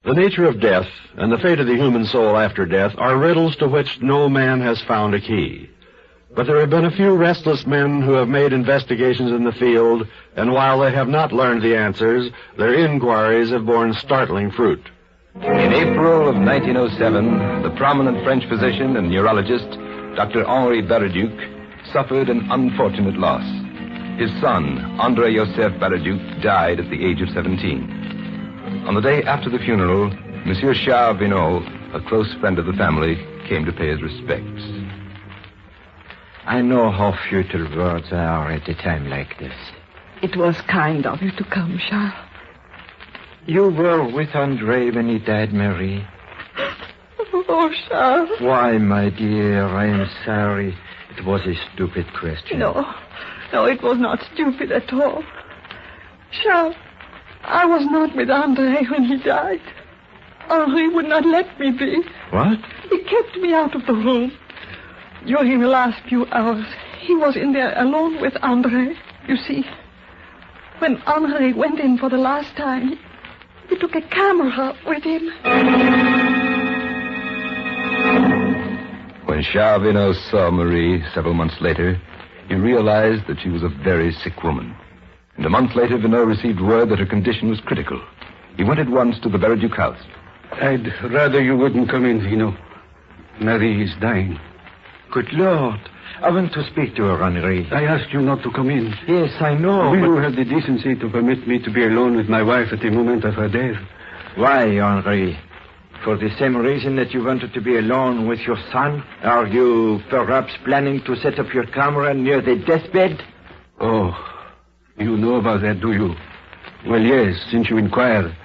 The nature of death and the fate of the human soul after death are riddles to which no man has found a key. But there have been a few restless men who have made investigations in the field, and while they have not learned the answers, their inquiries have borne startling fruit. In April of 1907, the prominent French physician and neurologist, Dr. Henri Baraduc, suffered an unfortunate loss. His son, André Joseph Baraduc, died at the age of 17. On the day after the funeral, Monsieur Charles Vinot, a close friend of the family, came to pay his respects. I know how futile words are at a time like this. It was kind of you to come, Charles. You were with André when he died, Marie. Oh, Charles. Why, my dear, I am sorry. It was a stupid question. No, it was not stupid at all. Charles, I was not with André when he died. Henri would not let me be. What? He kept me out of the room. During the last few hours, he was in there alone with André. You see, when André went in for the last time, he took a camera with him. When Charles Vinot saw Marie several months later, he realized that she was a very sick woman. And a month later, Vinot received word that her condition was critical. He went at once to the Baraduc house. I'd rather you wouldn't come in, Vinot. Marie is dying. Good Lord. I want to speak to her, Henri. I asked you not to come in. Yes, I know. Will you have the decency to permit me to be alone with my wife at the moment of her death? Why, Henri? For the same reason that you wanted to be alone with your son? Are you perhaps planning to set up your camera near the deathbed? Oh, you know about that, do you? Well, yes, since you inquire.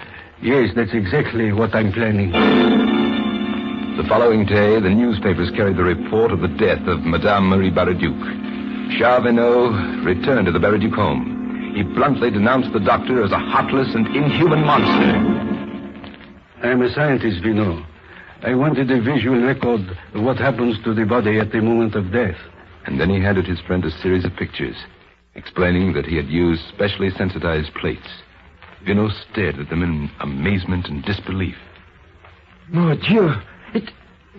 Yes, that's exactly what I'm planning. The following day, the newspapers carried the report of the death of Madame Marie Baraduc. Charles Vinot returned to the Baraduc home. He bluntly denounced the doctor as a heartless and inhuman monster. I'm a scientist, Vinot. I wanted a visual record of what happens to the body at the moment of death. And then he handed his friend a series of pictures, explaining that he had used specially sensitized plates. Vinot stared at them in amazement and disbelief. Mon Dieu,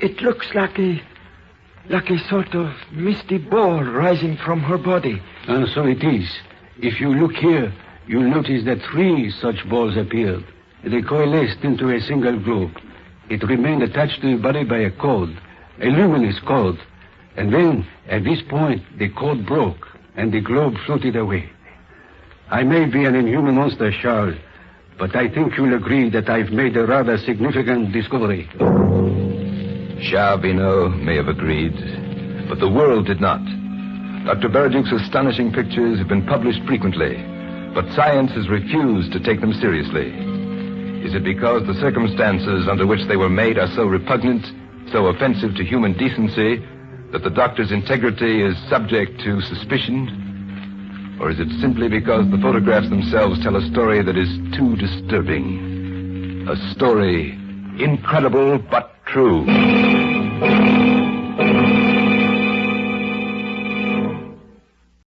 it looks like a sort of misty ball rising from her body. And so it is. If you look here, you'll notice that 3 such balls appeared. They coalesced into a single globe. It remained attached to the body by a cord, a luminous cord. And then, at this point, the cord broke, and the globe floated away. I may be an inhuman monster, Charles, but I think you'll agree that I've made a rather significant discovery. Charles Vinot may have agreed, but the world did not. Dr. Baraduc's astonishing pictures have been published frequently, but science has refused to take them seriously. Is it because the circumstances under which they were made are so repugnant, so offensive to human decency, that the doctor's integrity is subject to suspicion? Or is it simply because the photographs themselves tell a story that is too disturbing? A story incredible but true.